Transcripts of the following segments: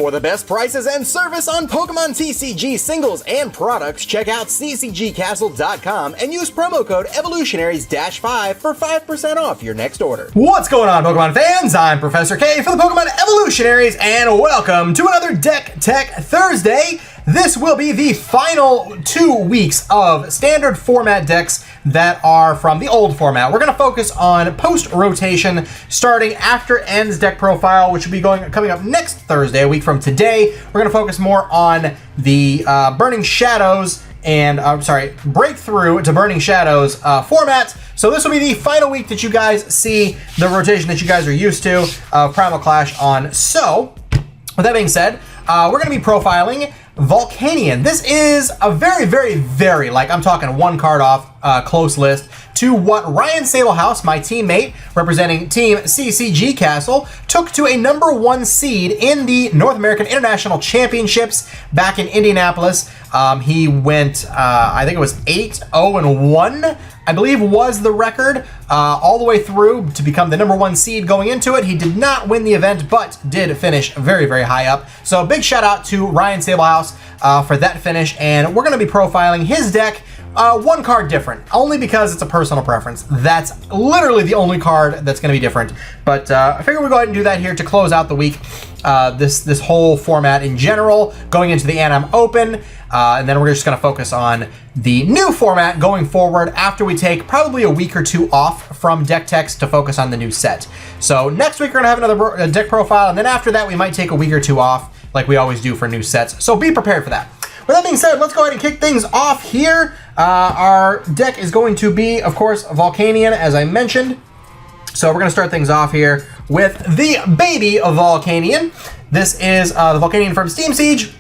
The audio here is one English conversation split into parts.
For the best prices and service on Pokemon TCG singles and products, check out ccgcastle.com and use promo code Evolutionaries-5 for 5% off your next order. What's going on, Pokemon fans? I'm Professor K for the Pokemon Evolutionaries, and welcome to another Deck Tech Thursday. This will be the final 2 weeks of standard format decks that are from the old format. We're going to focus on post-rotation starting after N's deck profile, which will be coming up next Thursday, a week from today. We're going to focus more on the Burning Shadows and, Breakthrough to Burning Shadows format. So this will be the final week that you guys see the rotation that you guys are used to of Primal Clash on. So, with that being said, we're going to be profiling Volcanion. This is a very, like, I'm talking one card off close list to what Ryan Sablehouse, my teammate, representing Team CCG Castle, took to a #1 seed in the North American International Championships back in Indianapolis. He went, I think it was 8-0-1, I believe was the record, all the way through to become the #1 seed going into it. He did not win the event, but did finish very high up. So a big shout out to Ryan Sablehouse for that finish, and we're going to be profiling his deck one card different, only because it's a personal preference. That's literally the only card that's going to be different. But I figured we'd go ahead and do that here to close out the week. This whole format in general, going into the Anam Open, and then we're just going to focus on the new format going forward after we take probably a week or two off from deck techs to focus on the new set. So next week we're going to have another deck profile, and then after that we might take a week or two off like we always do for new sets. So be prepared for that. With that being said, let's go ahead and kick things off here. Our deck is going to be, of course, Volcanion, as I mentioned. So we're going to start things off here with the baby of Volcanion. This is the Volcanion from Steam Siege.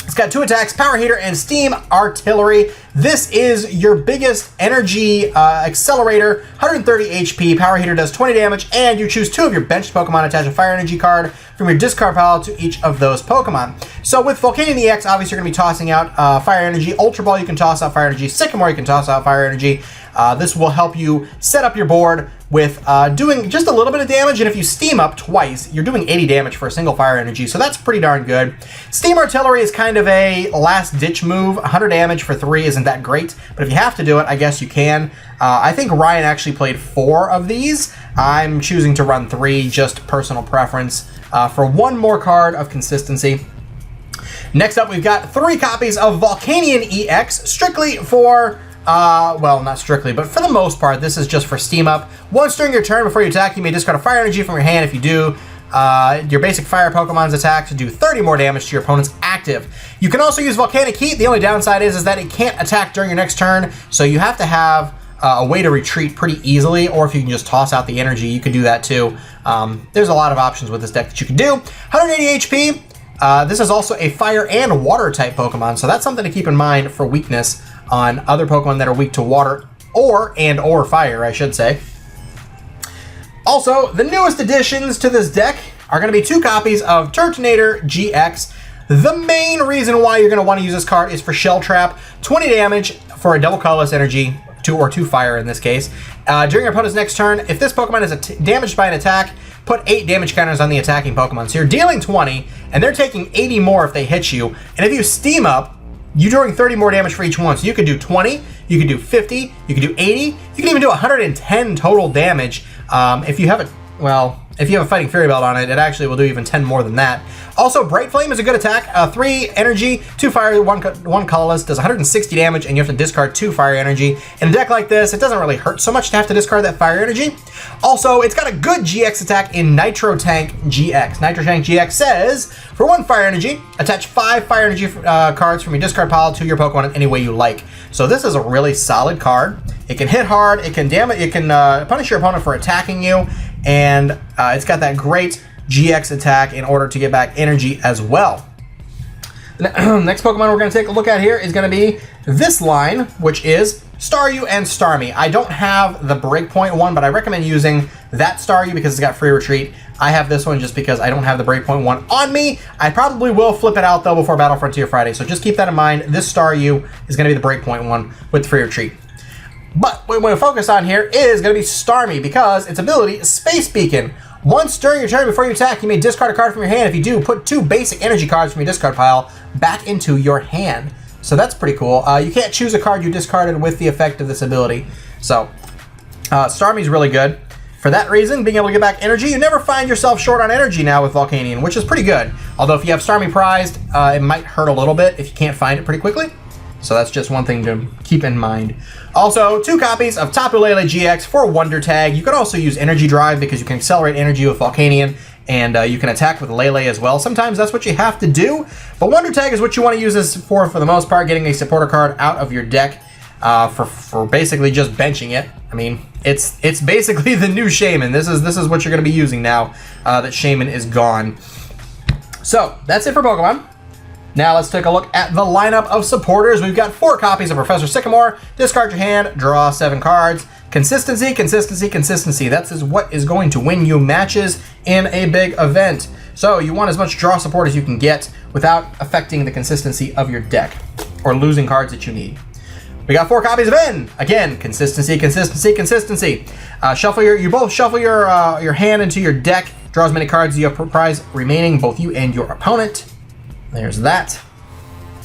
It's got 2 attacks, Power Heater and Steam Artillery. This is your biggest energy accelerator, 130 HP. Power Heater does 20 damage, and you choose 2 of your benched Pokemon, attach a Fire Energy card from your discard pile to each of those Pokemon. So with Volcanion EX, obviously you're going to be tossing out Fire Energy. Ultra Ball, you can toss out Fire Energy. Sycamore, you can toss out Fire Energy. This will help you set up your board with doing just a little bit of damage, and if you steam up twice, you're doing 80 damage for a single Fire Energy, so that's pretty darn good. Steam Artillery is kind of a last-ditch move. 100 damage for 3 isn't that great, but if you have to do it, I guess you can. I think Ryan actually played 4 of these. I'm choosing to run 3, just personal preference, for 1 more card of consistency. Next up, we've got 3 copies of Volcanion EX, strictly for... well, not strictly, but for the most part, this is just for steam up. Once during your turn before you attack, you may discard a Fire Energy from your hand. If you do, your basic fire Pokemon's attack to do 30 more damage to your opponent's active. You can also use Volcanic Heat. The only downside is that it can't attack during your next turn, so you have to have a way to retreat pretty easily, or if you can just toss out the energy, you can do that too. There's a lot of options with this deck that you can do. 180 HP. This is also a fire and water type Pokemon, so that's something to keep in mind for weakness on other Pokemon that are weak to water or fire, I should say. Also, the newest additions to this deck are going to be 2 copies of Turtonator GX. The main reason why you're going to want to use this card is for Shell Trap. 20 damage for a double colorless energy, 2 fire in this case. During your opponent's next turn, if this Pokemon is damaged by an attack, put 8 damage counters on the attacking Pokemon. So you're dealing 20, and they're taking 80 more if they hit you. And if you steam up, you're doing 30 more damage for each one. So you could do 20, you could do 50, you could do 80, you can even do 110 total damage. If you have a Fighting Fury Belt on it, it actually will do even 10 more than that. Also, Bright Flame is a good attack. 3 energy, 2 fire, 1 colorless, does 160 damage, and you have to discard 2 fire energy. In a deck like this, it doesn't really hurt so much to have to discard that fire energy. Also, it's got a good GX attack in Nitro Tank GX. Nitro Tank GX says, for 1 fire energy, attach 5 fire energy cards from your discard pile to your Pokemon in any way you like. So this is a really solid card. It can hit hard, it can punish your opponent for attacking you, and it's got that great GX attack in order to get back energy as well. Next Pokemon we're going to take a look at here is going to be this line, which is Staryu and Starmie. I don't have the Breakpoint one, but I recommend using that Staryu because it's got free retreat. I have this one just because I don't have the Breakpoint one on me. I probably will flip it out though before Battle Frontier Friday, so just keep that in mind. This Staryu is going to be the Breakpoint one with free retreat. But what we're going to focus on here is going to be Starmie because its ability, Space Beacon. Once during your turn before you attack, you may discard a card from your hand. If you do, put 2 basic energy cards from your discard pile back into your hand. So that's pretty cool. You can't choose a card you discarded with the effect of this ability. So Starmie's really good. For that reason, being able to get back energy, you never find yourself short on energy now with Volcanion, which is pretty good. Although if you have Starmie prized, it might hurt a little bit if you can't find it pretty quickly. So that's just one thing to keep in mind. Also, 2 copies of Tapu Lele GX for Wonder Tag. You can also use Energy Drive because you can accelerate energy with Volcanion, and you can attack with Lele as well. Sometimes that's what you have to do, but Wonder Tag is what you want to use this for the most part, getting a supporter card out of your deck for basically just benching it. I mean, it's basically the new Shaman. This is what you're going to be using now that Shaman is gone. So that's it for Pokemon. Now let's take a look at the lineup of supporters. We've got 4 copies of Professor Sycamore. Discard your hand, draw 7 cards. Consistency, consistency, consistency. That's what is going to win you matches in a big event. So you want as much draw support as you can get without affecting the consistency of your deck or losing cards that you need. We got 4 copies of N. Again, consistency, consistency, consistency. You both shuffle your hand into your deck. Draw as many cards as you have prize remaining, both you and your opponent. There's that.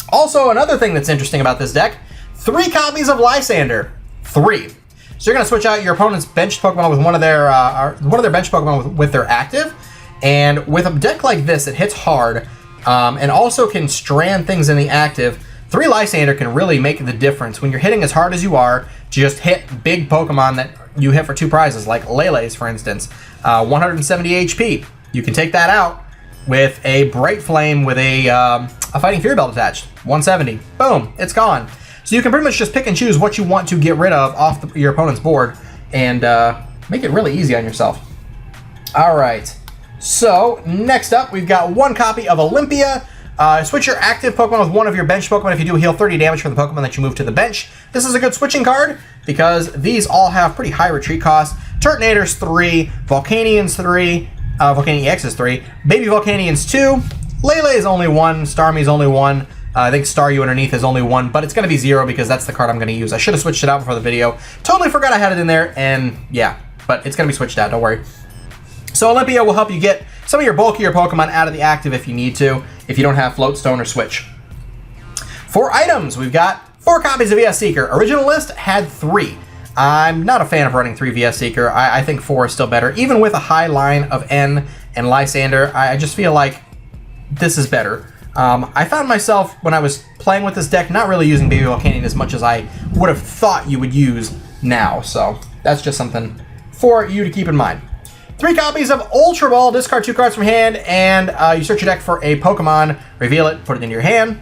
Also, another thing that's interesting about this deck, 3 copies of Lysander. 3. So you're going to switch out your opponent's benched Pokemon with one of their benched Pokemon with their active. And with a deck like this, it hits hard and also can strand things in the active. 3 Lysander can really make the difference. When you're hitting as hard as you are, to just hit big Pokemon that you hit for 2 prizes, like Lele's, for instance. 170 HP. You can take that out with a Bright Flame with a Fighting Fury Belt attached. 170. Boom. It's gone. So you can pretty much just pick and choose what you want to get rid of off your opponent's board and make it really easy on yourself. All right. So next up, we've got 1 copy of Olympia. Switch your active Pokemon with one of your bench Pokemon. If you do, heal 30 damage for the Pokemon that you move to the bench. This is a good switching card because these all have pretty high retreat costs. Turtonator's 3, Volcanion's 3, Volcanion EX is 3, Baby Volcanion's 2, Lele is only 1, Starmie's only 1, I think Staryu underneath is only 1, but it's going to be 0 because that's the card I'm going to use. I should have switched it out before the video. Totally forgot I had it in there, and yeah, but it's going to be switched out, don't worry. So Olympia will help you get some of your bulkier Pokemon out of the active if you need to, if you don't have Float Stone or Switch. For items, we've got 4 copies of VS Seeker. Original list had 3. I'm not a fan of running 3 VS Seeker. I think 4 is still better. Even with a high line of N and Lysander, I just feel like this is better. I found myself, when I was playing with this deck, not really using Baby Volcanion as much as I would have thought you would use now. So that's just something for you to keep in mind. 3 copies of Ultra Ball. Discard 2 cards from hand, and you search your deck for a Pokemon, reveal it, put it into your hand.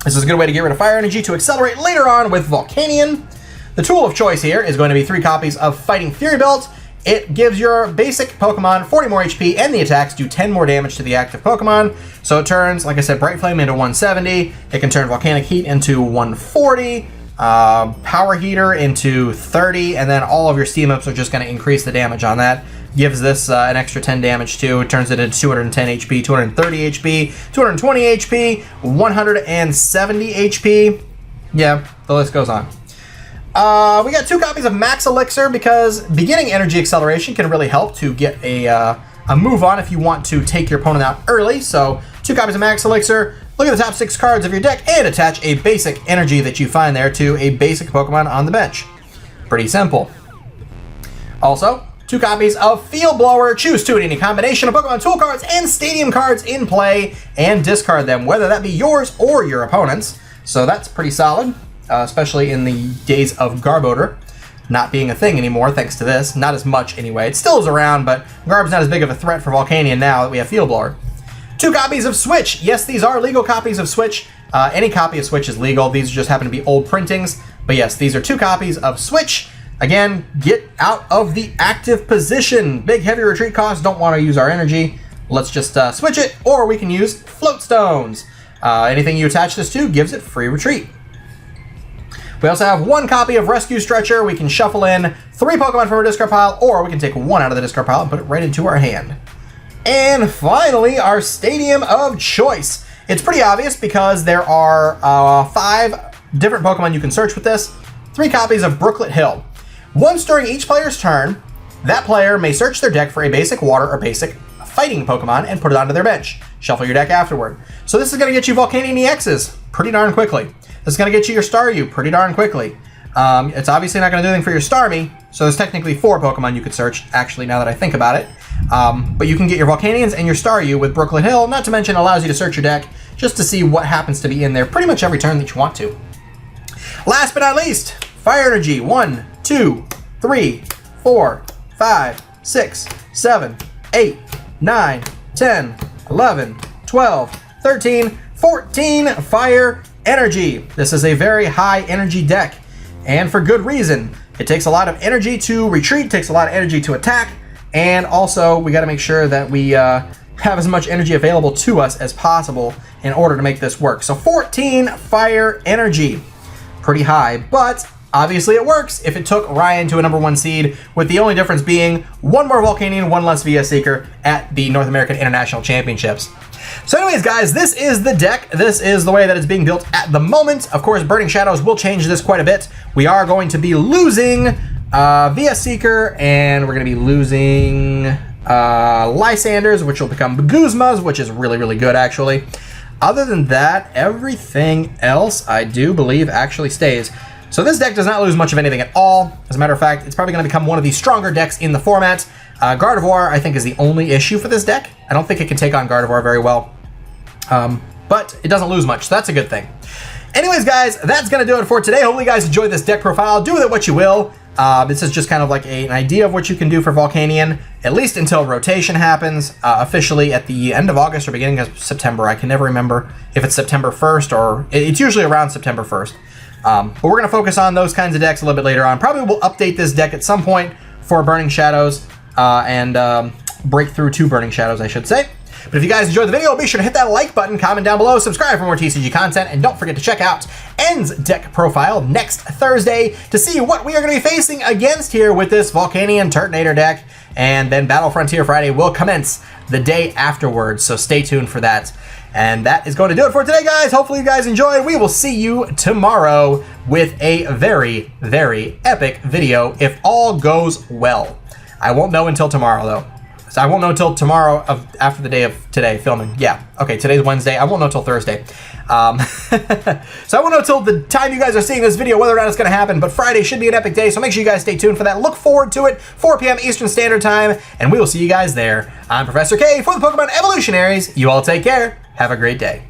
This is a good way to get rid of fire energy to accelerate later on with Volcanion. The tool of choice here is going to be 3 copies of Fighting Fury Belt. It gives your basic Pokemon 40 more HP, and the attacks do 10 more damage to the active Pokemon. So it turns, like I said, Bright Flame into 170. It can turn Volcanic Heat into 140. Power Heater into 30, and then all of your Steam Ups are just going to increase the damage on that. Gives this an extra 10 damage too. It turns it into 210 HP, 230 HP, 220 HP, 170 HP. Yeah, the list goes on. We got 2 copies of Max Elixir because beginning energy acceleration can really help to get a move on if you want to take your opponent out early. So 2 copies of Max Elixir. Look at the top 6 cards of your deck and attach a basic energy that you find there to a basic Pokemon on the bench. Pretty simple. Also, 2 copies of Field Blower. Choose 2 in any combination of Pokemon tool cards and stadium cards in play and discard them, whether that be yours or your opponent's. So that's pretty solid, especially in the days of Garbodor not being a thing anymore thanks to this. Not as much anyway. It still is around, but Garb's not as big of a threat for Volcanion now that we have Field Blower. 2 copies of Switch. Yes, these are legal copies of Switch. Any copy of Switch is legal. These just happen to be old printings. But yes, these are 2 copies of Switch. Again, get out of the active position. Big, heavy retreat costs. Don't want to use our energy. Let's just switch it, or we can use Float Stones. Anything you attach this to gives it free retreat. We also have 1 copy of Rescue Stretcher. We can shuffle in 3 Pokemon from our discard pile, or we can take 1 out of the discard pile and put it right into our hand. And finally, our Stadium of Choice. It's pretty obvious because there are 5 different Pokemon you can search with this. 3 copies of Brooklet Hill. Once during each player's turn, that player may search their deck for a basic water or basic fighting Pokemon and put it onto their bench. Shuffle your deck afterward. So this is going to get you Volcanion EXs pretty darn quickly. This is going to get you your Staryu pretty darn quickly. It's obviously not going to do anything for your Starmie, so there's technically 4 Pokemon you could search, actually, now that I think about it. But you can get your Volcanions and your Staryu with Brooklyn Hill, not to mention allows you to search your deck just to see what happens to be in there pretty much every turn that you want to. Last but not least, Fire Energy. 1, 2, 3, 4, 5, 6, 7, 8, 9, 10, 11, 12, 13, 14 Fire Energy. This is a very high energy deck, and for good reason. It takes a lot of energy to retreat, takes a lot of energy to attack, and also we got to make sure that we have as much energy available to us as possible in order to make this work. So 14 Fire Energy, pretty high, but obviously it works if it took Ryan to a #1 seed, with the only difference being 1 more Volcanion, 1 less VS Seeker at the North American International Championships. So anyways, guys, this is the deck. This is the way that it's being built at the moment. Of course, Burning Shadows will change this quite a bit. We are going to be losing VS Seeker, and we're going to be losing Lysanders, which will become Guzmas, which is really, really good, actually. Other than that, everything else, I do believe, actually stays. So this deck does not lose much of anything at all. As a matter of fact, it's probably going to become one of the stronger decks in the format. Gardevoir, I think, is the only issue for this deck. I don't think it can take on Gardevoir very well. But it doesn't lose much, so that's a good thing. Anyways, guys, that's going to do it for today. Hopefully you guys enjoyed this deck profile. Do with it what you will. This is just kind of like an idea of what you can do for Volcanion, at least until rotation happens, officially at the end of August or beginning of September. I can never remember if it's September 1st or... It's usually around September 1st. But we're going to focus on those kinds of decks a little bit later on. Probably we'll update this deck at some point for Burning Shadows and Breakthrough 2 Burning Shadows, I should say. But if you guys enjoyed the video, be sure to hit that like button, comment down below, subscribe for more TCG content, and don't forget to check out N's deck profile next Thursday to see what we are going to be facing against here with this Volcanion Turtonator deck. And then Battle Frontier Friday will commence the day afterwards, so stay tuned for that. And that is going to do it for today, guys. Hopefully you guys enjoyed. We will see you tomorrow with a very, very epic video if all goes well. I won't know until tomorrow, though. So I won't know until tomorrow after the day of today filming. Yeah, okay, today's Wednesday. I won't know until Thursday. So I won't know until the time you guys are seeing this video whether or not it's going to happen, but Friday should be an epic day, so make sure you guys stay tuned for that. Look forward to it, 4 p.m. Eastern Standard Time, and we will see you guys there. I'm Professor K for the Pokemon Evolutionaries. You all take care. Have a great day.